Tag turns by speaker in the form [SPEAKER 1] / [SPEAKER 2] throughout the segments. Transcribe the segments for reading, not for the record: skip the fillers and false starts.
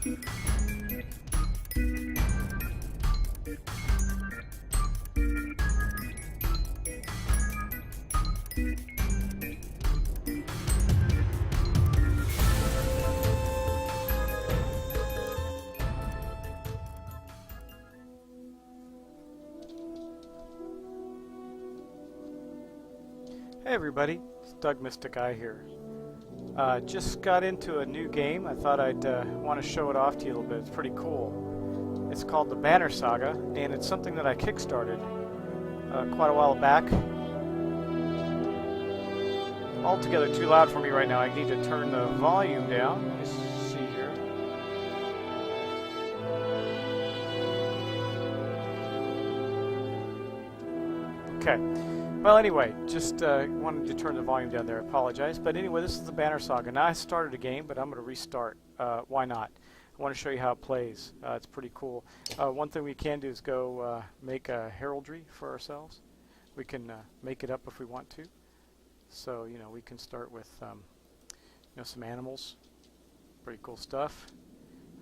[SPEAKER 1] Hey everybody, it's Doug Mystic Eye here. Just got into a new game. I thought I'd want to show it off to you a little bit. It's pretty cool. It's called the Banner Saga, and it's something that I kickstarted quite a while back. Altogether too loud for me right now. I need to turn the volume down. Let me see here. Okay. Well, anyway, just wanted to turn the volume down there. I apologize. But anyway, this is the Banner Saga. Now, I started a game, but I'm going to restart. Why not? I want to show you how it plays. It's pretty cool. One thing we can do is go make a heraldry for ourselves. We can make it up if we want to. So, you know, we can start with, you know, some animals. Pretty cool stuff.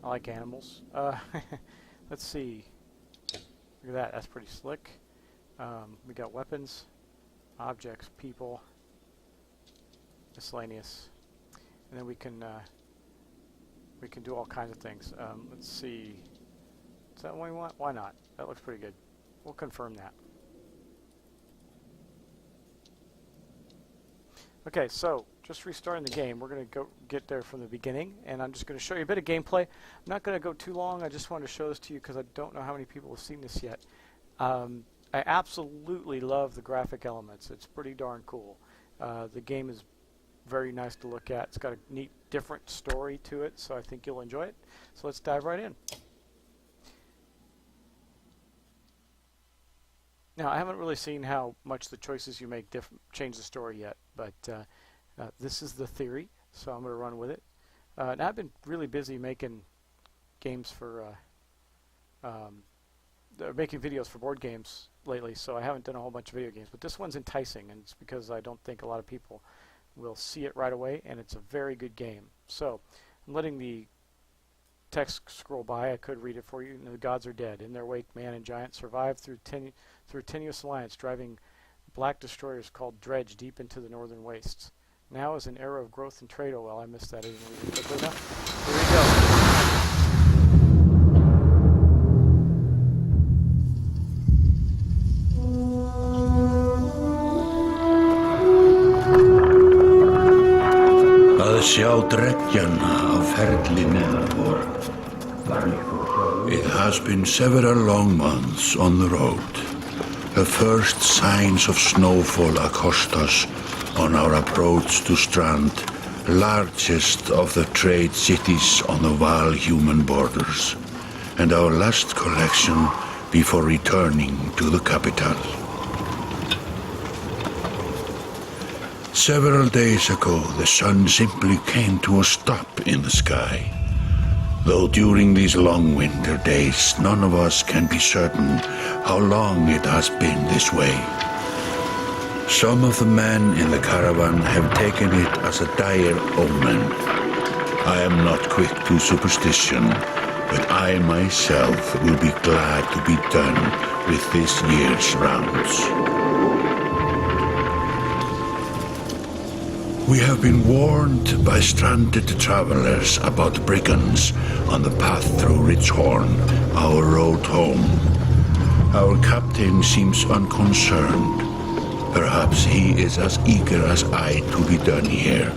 [SPEAKER 1] I like animals. Let's see. Look at that. That's pretty slick. We got weapons. Objects, people, miscellaneous, and then we can do all kinds of things. Let's see, is that what we want? Why not? That looks pretty good. We'll confirm that. Okay, so just restarting the game. We're going to go get there from the beginning, and I'm just going to show you a bit of gameplay. I'm not going to go too long. I just wanted to show this to you because I don't know how many people have seen this yet. I absolutely love the graphic elements. It's pretty darn cool. The game is very nice to look at. It's got a neat, different story to it, so I think you'll enjoy it. So let's dive right in. Now, I haven't really seen how much the choices you make change the story yet, but this is the theory, so I'm going to run with it. Now, I've been really busy making games for making videos for board games lately, so I haven't done a whole bunch of video games, but this one's enticing, and it's because I don't think a lot of people will see it right away, and it's a very good game. So I'm letting the text scroll by. I could read it for you. The gods are dead. In their wake, man and giant survived through a tenuous alliance, driving black destroyers called Dredge deep into the northern wastes. Now is an era of growth and trade. Oh well, I missed that. I didn't read it quickly enough. Here we go.
[SPEAKER 2] Sjá dreggjana á ferli neðan vor. It has been several long months on the road. The first signs of snowfall accost us on our approach to Strand, largest of the trade cities on the Val-human borders, and our last collection before returning to the capital. Several days ago, the sun simply came to a stop in the sky. Though during these long winter days, none of us can be certain how long it has been this way. Some of the men in the caravan have taken it as a dire omen. I am not quick to superstition, but I myself will be glad to be done with this year's rounds. We have been warned by stranded travelers about brigands on the path through Ridgehorn, our road home. Our captain seems unconcerned. Perhaps he is as eager as I to be done here.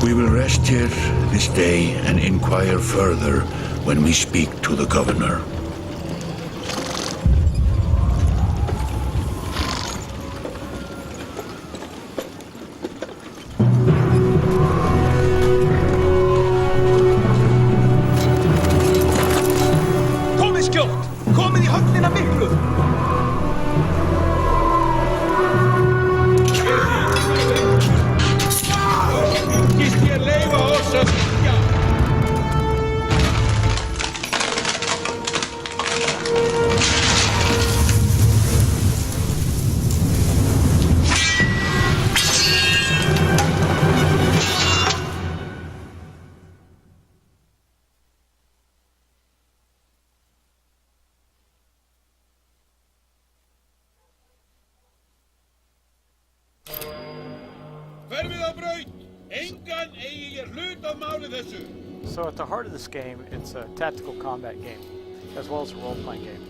[SPEAKER 2] We will rest here this day and inquire further when we speak to the governor.
[SPEAKER 1] So at the heart of this game, it's a tactical combat game, as well as a role-playing game.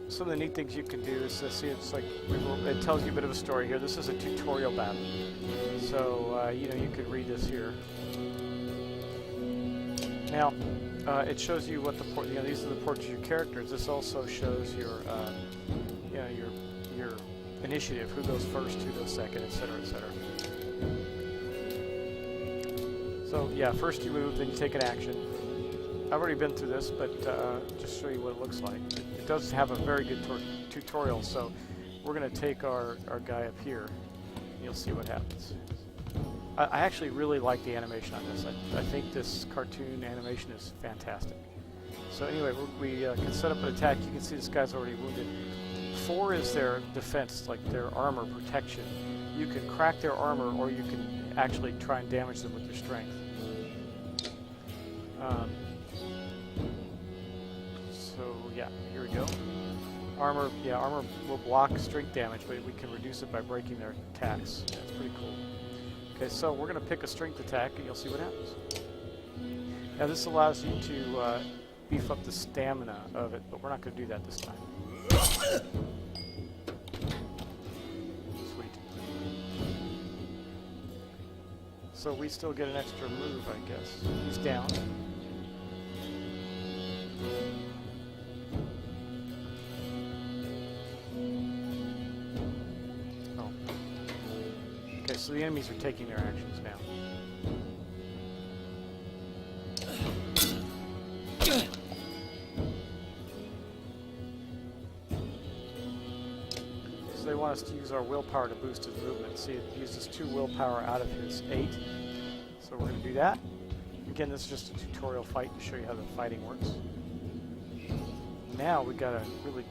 [SPEAKER 1] Some of the neat things you can do is see it's like it tells you a bit of a story here. This is a tutorial battle, so you know, you could read this here. Now it shows you what the these are the portraits of your characters. This also shows your you know, your initiative, who goes first, who goes second, etc., etc. So yeah, first you move, then you take an action. I've already been through this, but just show you what it looks like. It does have a very good tutorial, so we're going to take our guy up here, and you'll see what happens. I actually really like the animation on this. I think this cartoon animation is fantastic. So anyway, we can set up an attack. You can see this guy's already wounded. 4 is their defense, like their armor protection. You can crack their armor, or you can actually try and damage them with your strength. So yeah, here we go. Armor will block strength damage, but we can reduce it by breaking their attacks. That's pretty cool. Okay, so we're going to pick a strength attack, and you'll see what happens. Now this allows you to beef up the stamina of it, but we're not going to do that this time. Sweet. So we still get an extra move, I guess. He's down. Oh. Okay, so the enemies are taking their actions now. So they want us to use our willpower to boost his movement. See, it uses 2 willpower out of his 8. So we're going to do that. Again, this is just a tutorial fight to show you how the fighting works. Now we gotta really,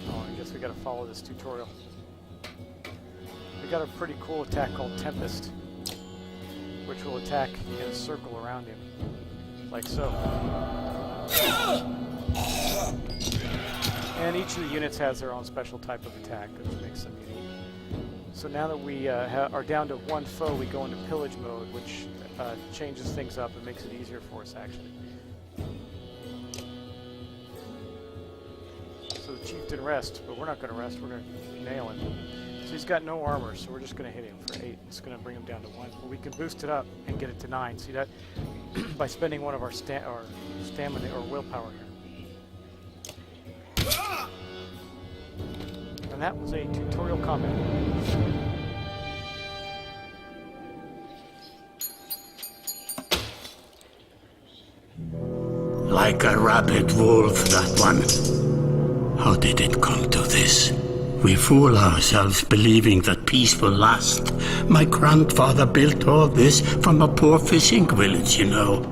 [SPEAKER 1] I guess we gotta follow this tutorial. We got a pretty cool attack called Tempest, which will attack in a circle around him, like so. And each of the units has their own special type of attack, which makes them unique. So now that we are down to 1 foe, we go into pillage mode, which changes things up and makes it easier for us, actually. So the chief didn't rest, but we're not going to rest. We're going to nail him. So he's got no armor, so we're just going to hit him for 8. It's going to bring him down to 1. But we can boost it up and get it to 9. See that? By spending one of our stamina or willpower here. And that was a tutorial combat.
[SPEAKER 2] Like a rabid wolf, that one. How did it come to this? We fool ourselves believing that peace will last. My grandfather built all this from a poor fishing village, you know.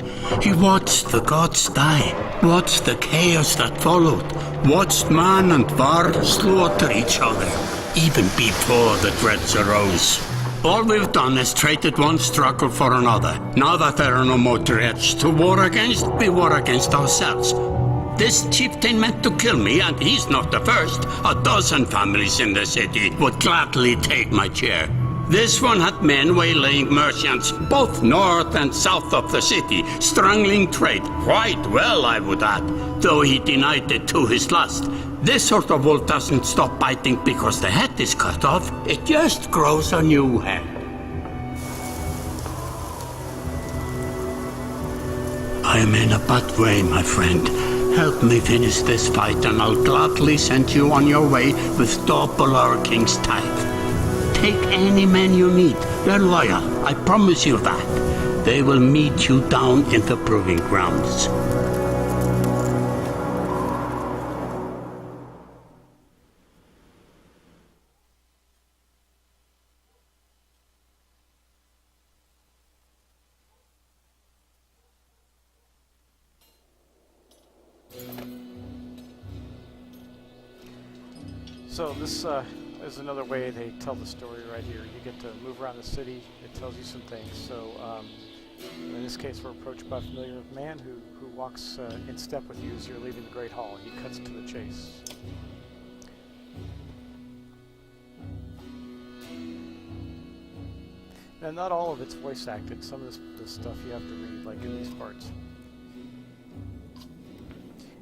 [SPEAKER 2] He watched the gods die, watched the chaos that followed, watched man and var slaughter each other, even before the dreads arose. All we've done is traded one struggle for another. Now that there are no more dreads to war against, we war against ourselves. This chieftain meant to kill me, and he's not the first. A dozen families in the city would gladly take my chair. This one had men waylaying merchants, both north and south of the city, strangling trade, quite well, I would add, though he denied it to his last. This sort of wolf doesn't stop biting because the head is cut off. It just grows a new head. I am in a bad way, my friend. Help me finish this fight and I'll gladly send you on your way with double our king's tithe. Take any men you need. They're loyal, I promise you that. They will meet you down in the proving grounds.
[SPEAKER 1] So this is another way they tell the story right here. You get to move around the city. It tells you some things. So in this case, we're approached by a familiar man who walks in step with you as you're leaving the Great Hall. He cuts to the chase. And not all of it's voice acted. Some of this stuff you have to read, like in these parts.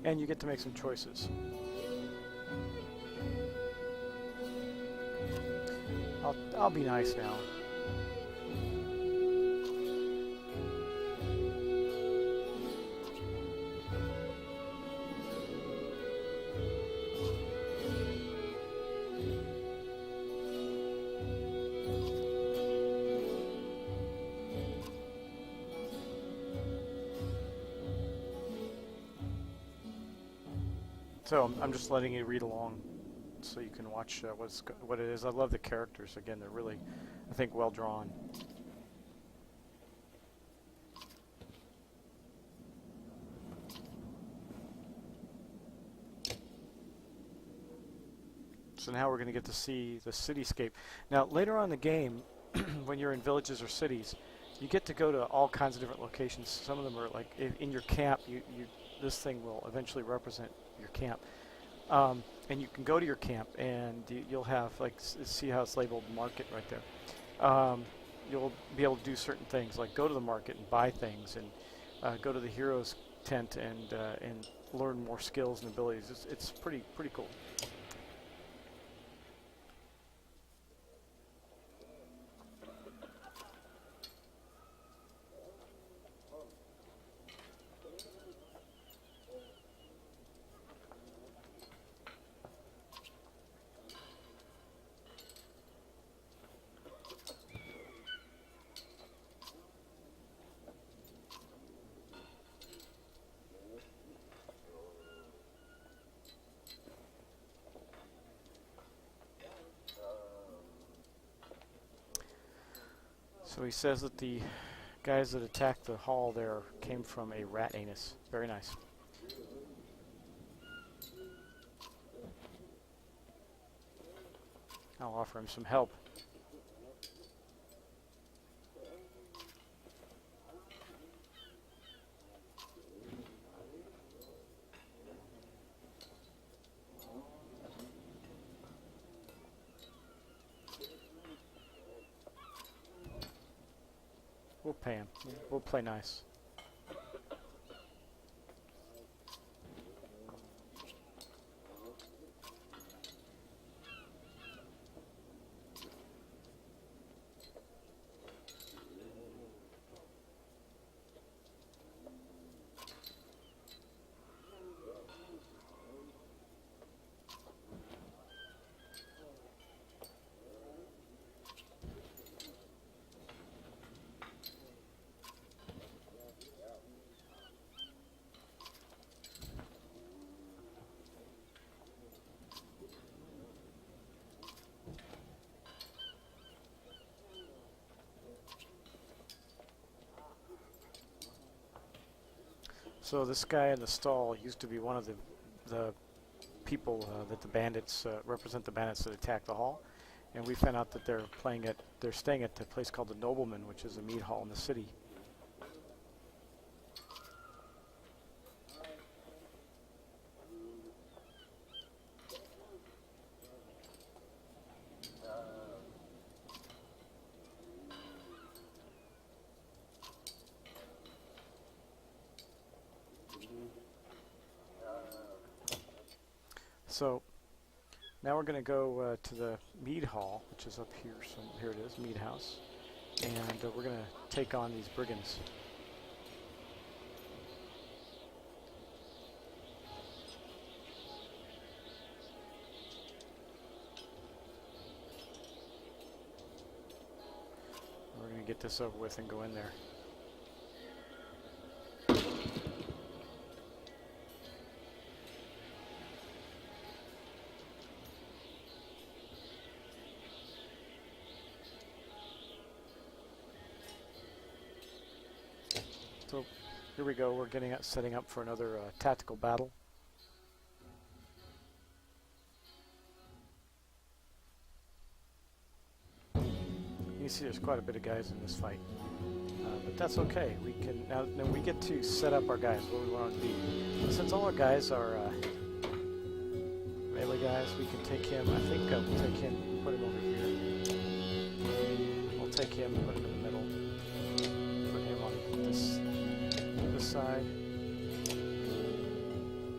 [SPEAKER 1] And you get to make some choices. I'll be nice now. So I'm just letting you read along so you can watch what it is. I love the characters. Again, they're really, I think, well drawn. So now we're going to get to see the cityscape. Now, later on in the game, when you're in villages or cities, you get to go to all kinds of different locations. Some of them are like in your camp. This thing will eventually represent your camp. And you can go to your camp and you'll have, like, see how it's labeled market right there. You'll be able to do certain things, like go to the market and buy things, and go to the hero's tent and learn more skills and abilities. It's pretty cool. So he says that the guys that attacked the hall there came from a rat anus. Very nice. I'll offer him some help. We'll pay him. We'll play nice. So this guy in the stall used to be one of the people that the bandits represent, the bandits that attacked the hall, and we found out that they're staying at a place called the Nobleman, which is a mead hall in the city. So now we're going to go to the mead hall, which is up here. So here it is, mead house, and we're going to take on these brigands. We're going to get this over with and go in there. So here we go, we're setting up for another tactical battle. You can see there's quite a bit of guys in this fight, but that's okay. We can now we get to set up our guys where we want them to be. And since all our guys are melee guys, we can take him. I think we'll take him, put him over here. We'll take him, put him in the middle. Put him on this side.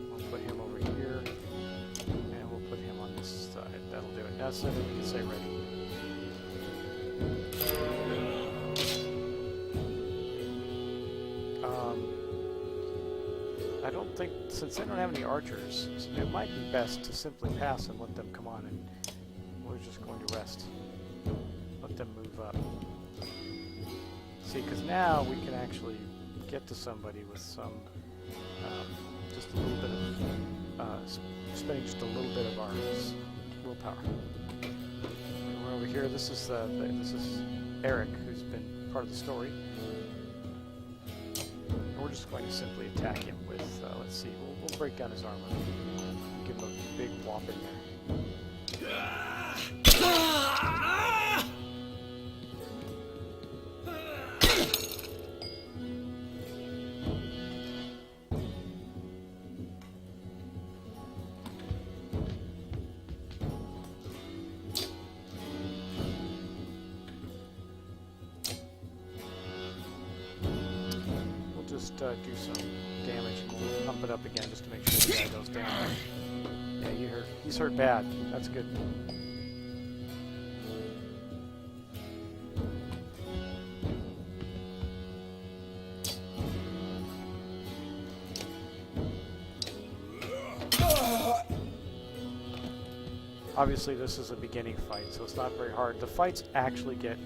[SPEAKER 1] We'll put him over here. And we'll put him on this side. That'll do it. Now so that we can say ready. I don't think, since they don't have any archers, it might be best to simply pass and let them come on, and we're just going to rest. Let them move up. See, because now we can actually get to somebody with some, just a little bit of, spending just a little bit of our willpower. And we're over here. This is Eric, who's been part of the story. And we're just going to simply attack him with, let's see, we'll break down his armor. Give him a big whop in there. Do some damage and we'll pump it up again just to make sure the guy goes down. Yeah, he's hurt bad. That's good. Obviously this is a beginning fight, so it's not very hard. The fights actually get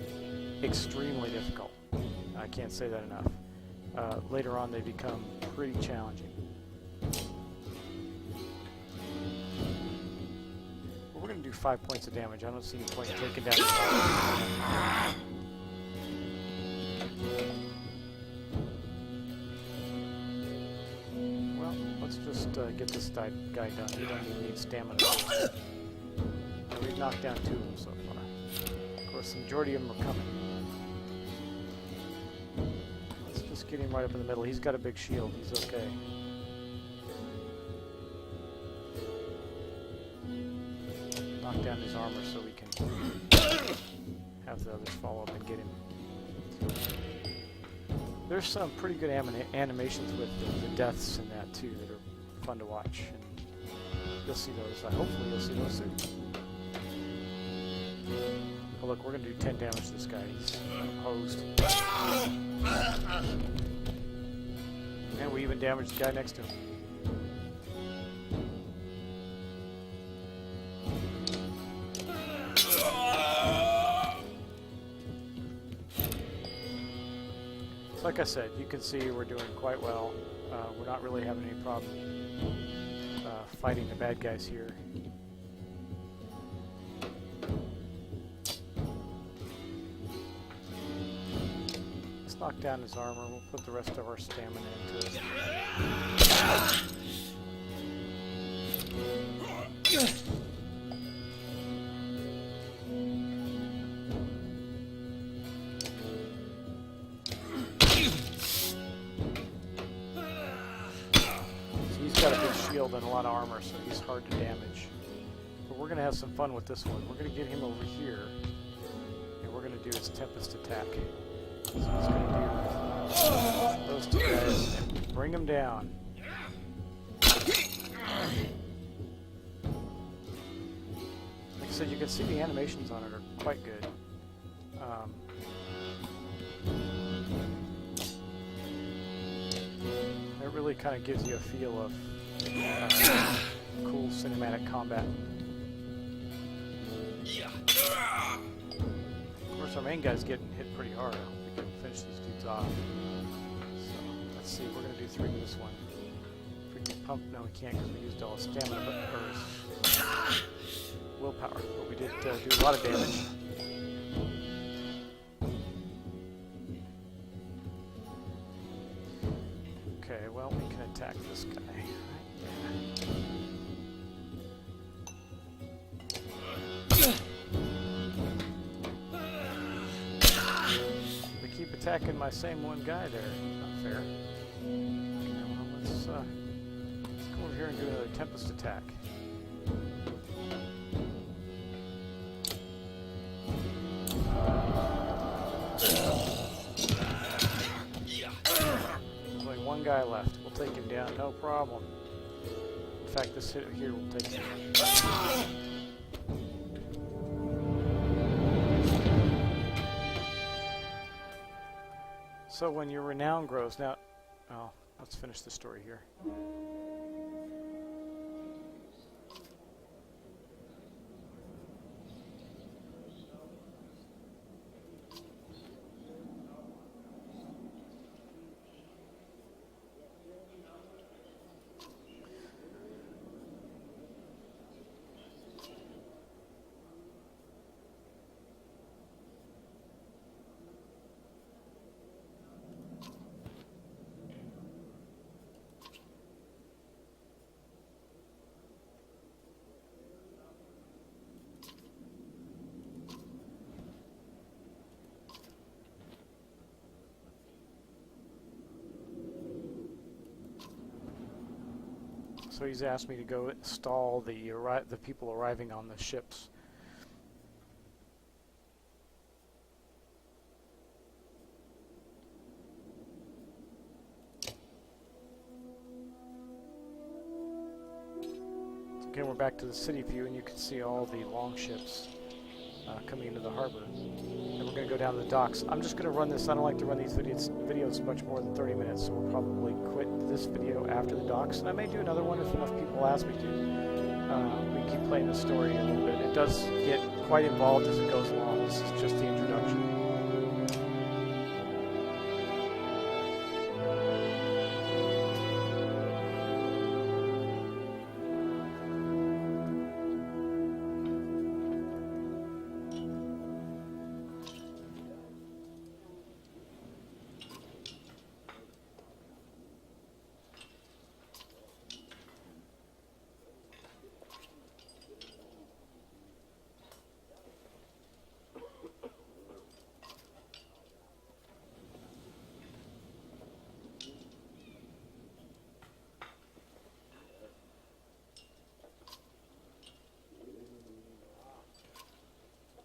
[SPEAKER 1] extremely difficult. I can't say that enough. Later on, they become pretty challenging. Well, we're going to do 5 points of damage. I don't see any point in taking down. Well, let's just get this guy done. We don't even need stamina. And we've knocked down 2 of them so far. Of course, the majority of them are coming. Get him right up in the middle. He's got a big shield. He's okay. Knock down his armor so we can have the others follow up and get him. There's some pretty good animations with the deaths in that too that are fun to watch. And you'll see those. Hopefully you'll see those soon. Oh look, we're going to do 10 damage to this guy. He's hosed. And we even damaged the guy next to him. So like I said, you can see we're doing quite well. We're not really having any problem fighting the bad guys here. Knock down his armor. We'll put the rest of our stamina into it. So he's got a big shield and a lot of armor, so he's hard to damage. But we're going to have some fun with this one. We're going to get him over here, and we're going to do his Tempest attack. So he's going to do those 2 guys and bring them down. Like I said, you can see the animations on it are quite good. It really kind of gives you a feel of cool cinematic combat. Of course, our main guy's getting hit pretty hard. Finish these dudes off. So let's see, we're gonna do 3 to this one. If we can pump, no we can't because we used all his stamina, or his willpower. But we did do a lot of damage. Okay, well we can attack this guy. Attacking my same one guy there. Not fair. Okay, well, let's go over here and do another Tempest attack. will take him down, no problem. In fact, this hit here will take him down. So when your renown grows, now, oh, let's finish the story here. So he's asked me to go install the people arriving on the ships. So again, we're back to the city view, and you can see all the longships coming into the harbor. And we're going to go down to the docks. I'm just going to run this. I don't like to run these videos much more than 30 minutes, so we'll probably quit this video after the docks. And I may do another one if enough people ask me to. We keep playing the story a little bit. It does get quite involved as it goes along. This is just the introduction.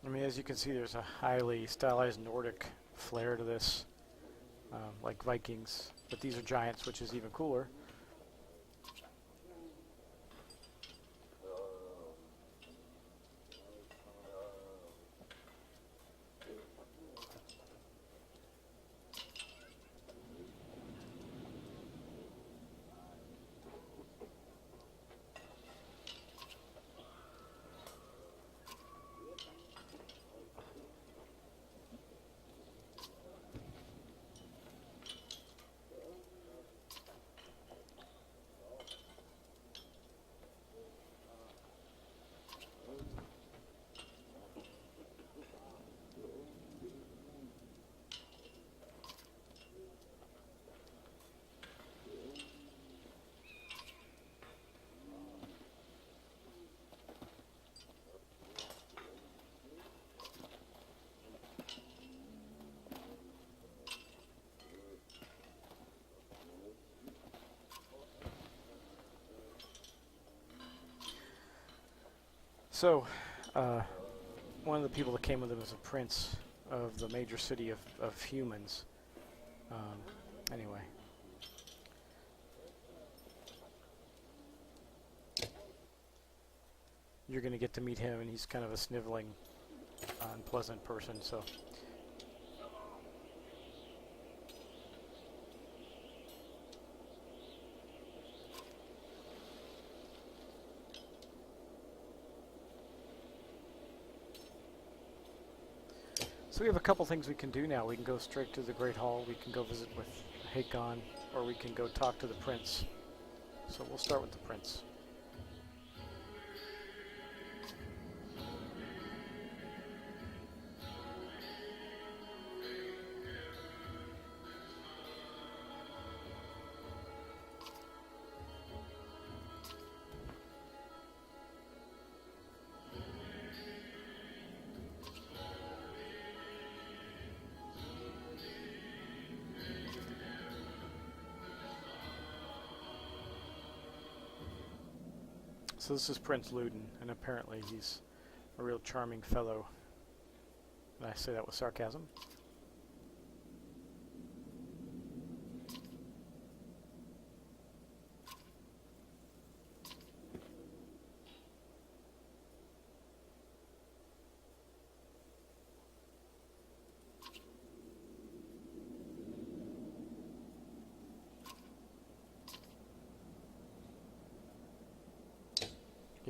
[SPEAKER 1] I mean, as you can see, there's a highly stylized Nordic flair to this, like Vikings, but these are giants, which is even cooler. So, one of the people that came with him is a prince of the major city of humans. Anyway. You're going to get to meet him, and he's kind of a sniveling, unpleasant person, so... So we have a couple things we can do now. We can go straight to the Great Hall, we can go visit with Hakon, or we can go talk to the prince. So we'll start with the prince. So this is Prince Luden, and apparently he's a real charming fellow. And I say that with sarcasm.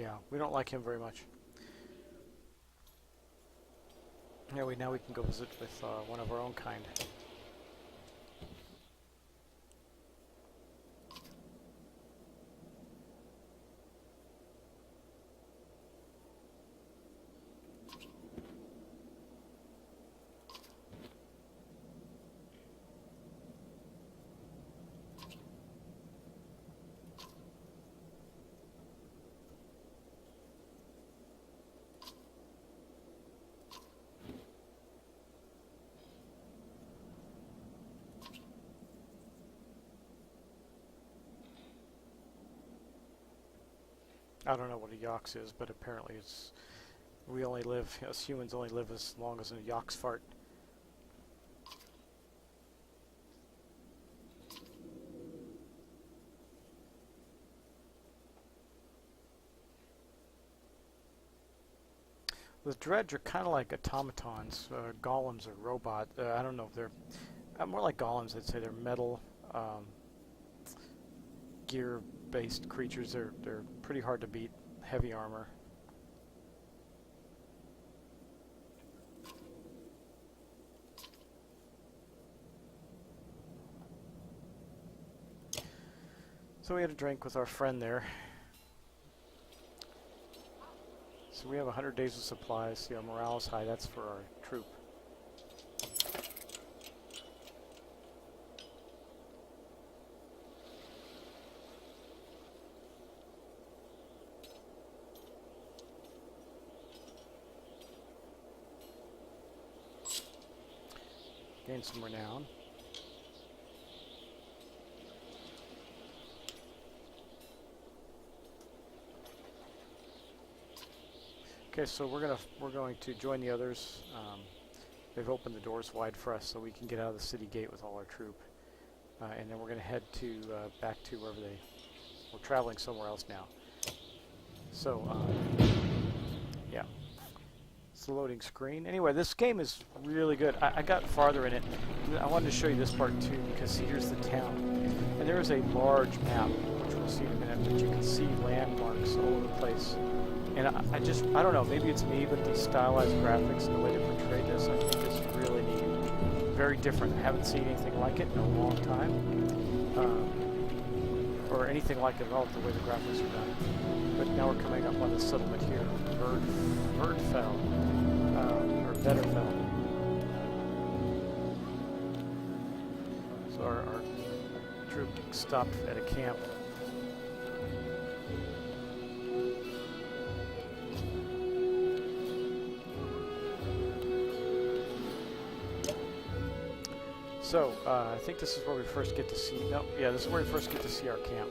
[SPEAKER 1] Yeah, we don't like him very much. Anyway, now we can go visit with one of our own kind. I don't know what a yox is, but apparently it's... We only live... Us humans only live as long as a yox fart. The dredge are kind of like automatons, golems or robot. I don't know if they're... more like golems, I'd say. They're metal, gear-based creatures. They're pretty hard to beat. Heavy armor. So we had a drink with our friend there. So we have 100 days of supplies. See, our morale is high. That's for our troop. Gain some renown. Okay, so we're going to join the others. They've opened the doors wide for us, so we can get out of the city gate with all our troop, and then we're going to head to back to wherever we're traveling somewhere else now. So yeah, it's the loading screen. Anyway, this game is really good. I got farther in it. I wanted to show you this part too, because here's the town, and there is a large map, which we'll see in a minute. But you can see landmarks all over the place. And I don't know, maybe it's me, but these stylized graphics and the way they portray this, I think is really neat. Very different. I haven't seen anything like it in a long time. Or anything like it at all, the way the graphics are done. But now we're coming up on the settlement here, Birdfell, or Betterfell. So our troop stopped at a camp. So, I think this is where we first get to see... No, yeah, this is where we first get to see our camp.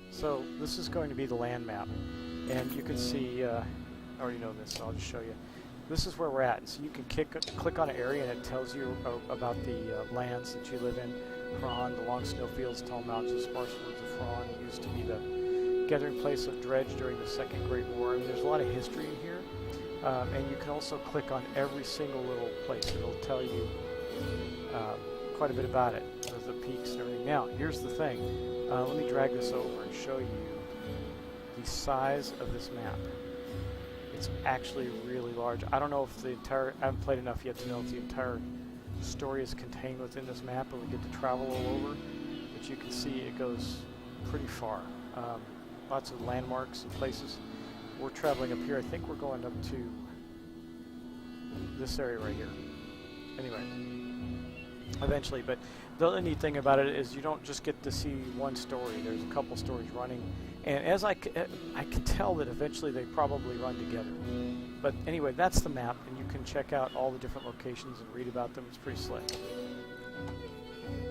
[SPEAKER 1] So this is going to be the land map, and you can see, I already know this, so I'll just show you. This is where we're at, and so you can click on an area and it tells you about the lands that you live in. Thrawn, the long snowfields, tall mountains, and sparse woods of Thrawn used to be the gathering place of dredge during the Second Great War. I mean, there's a lot of history in here, and you can also click on every single little place. It'll tell you quite a bit about it, the peaks and everything. Now, here's the thing. Let me drag this over and show you the size of this map. It's actually really large. I don't know if I haven't played enough yet to know if the entire story is contained within this map, or we get to travel all over. But you can see it goes pretty far. Lots of landmarks and places. We're traveling up here. I think we're going up to this area right here. Anyway. Eventually, but the other neat thing about it is you don't just get to see one story. There's a couple stories running, and as I can tell that eventually they probably run together. But anyway, that's the map, and you can check out all the different locations and read about them. It's pretty slick.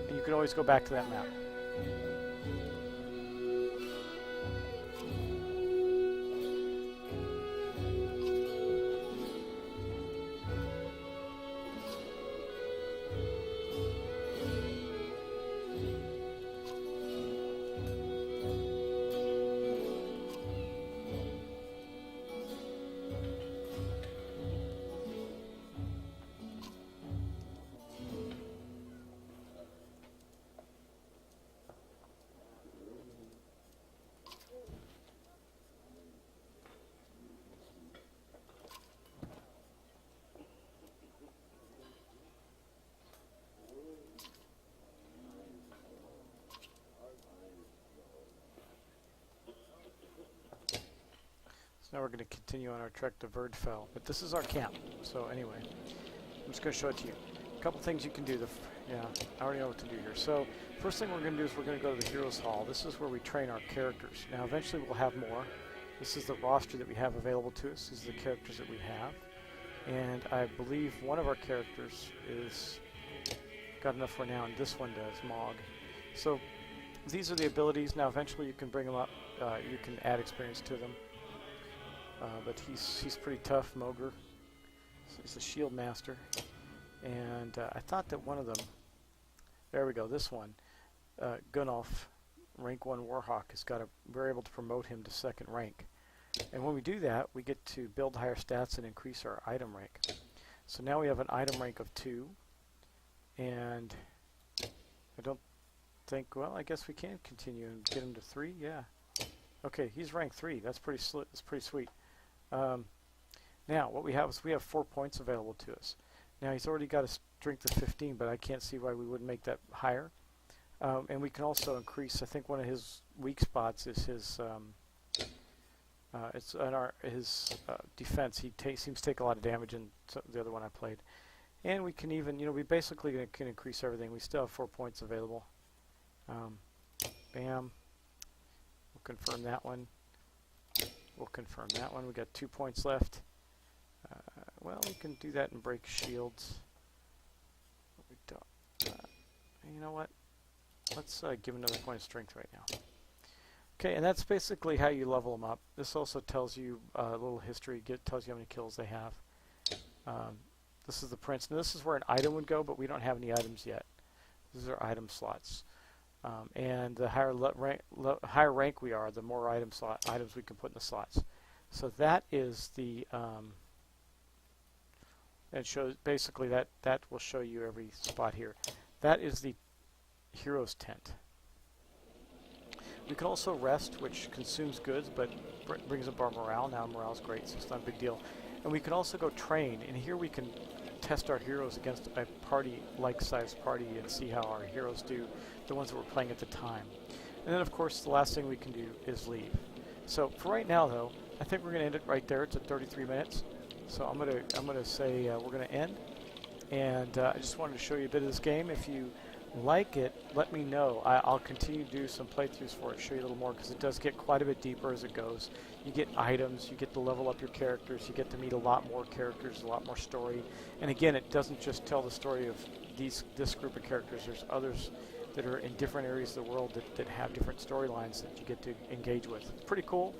[SPEAKER 1] And you can always go back to that map. So now we're going to continue on our trek to Verdfell, but this is our camp. So anyway, I'm just going to show it to you. A couple things you can do. Yeah, I already know what to do here. So first thing we're going to do is we're going to go to the Heroes Hall. This is where we train our characters. Now eventually we'll have more. This is the roster that we have available to us. These are the characters that we have. And I believe one of our characters is got enough renown. This one does, Mog. So these are the abilities. Now eventually you can bring them up. You can add experience to them. But he's pretty tough, Mogr. So he's a shield master. And I thought that one of them, there we go, this one, Gunnulf, rank 1 Warhawk, we're able to promote him to 2nd rank. And when we do that, we get to build higher stats and increase our item rank. So now we have an item rank of 2. And I don't think, well, I guess we can continue and get him to 3, yeah. Okay, he's rank 3, that's pretty sweet. Now, what we have is we have 4 points available to us. Now, he's already got a strength of 15, but I can't see why we wouldn't make that higher. And we can also increase, I think one of his weak spots is his, his defense. He seems to take a lot of damage in the other one I played. And we can even, we basically can increase everything. We still have 4 points available. Bam. We'll confirm that one. We'll confirm that one. We got 2 points left. Well, we can do that and break shields. We don't. You know what? Let's give another point of strength right now. Okay, and that's basically how you level them up. This also tells you a little history. Tells you how many kills they have. This is the prince. Now this is where an item would go, but we don't have any items yet. These are item slots. And the higher rank we are, the more items we can put in the slots. So that is the it shows basically that will show you every spot here. That is the hero's tent. We can also rest, which consumes goods but brings up our morale. Now morale's great, so it's not a big deal. And we can also go train, and here we can test our heroes against a party-like sized party and see how our heroes do, the ones that we're playing at the time. And then of course the last thing we can do is leave. So for right now though, I think we're going to end it right there. It's at 33 minutes. So I'm gonna say we're going to end. And I just wanted to show you a bit of this game. If you like it, let me know. I'll continue to do some playthroughs for it, show you a little more, because it does get quite a bit deeper as it goes. You get items, you get to level up your characters, you get to meet a lot more characters, a lot more story. And again, it doesn't just tell the story of this group of characters. There's others that are in different areas of the world that have different storylines that you get to engage with. It's pretty cool.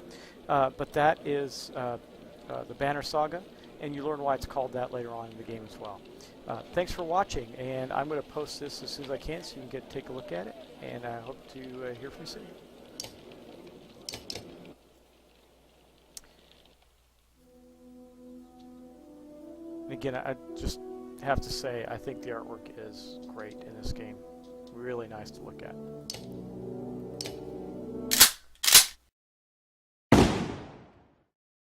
[SPEAKER 1] But that is the Banner Saga, and you learn why it's called that later on in the game as well. Thanks for watching, and I'm going to post this as soon as I can so you can take a look at it, and I hope to hear from you soon. And again, I just have to say, I think the artwork is great in this game. Really nice to look at.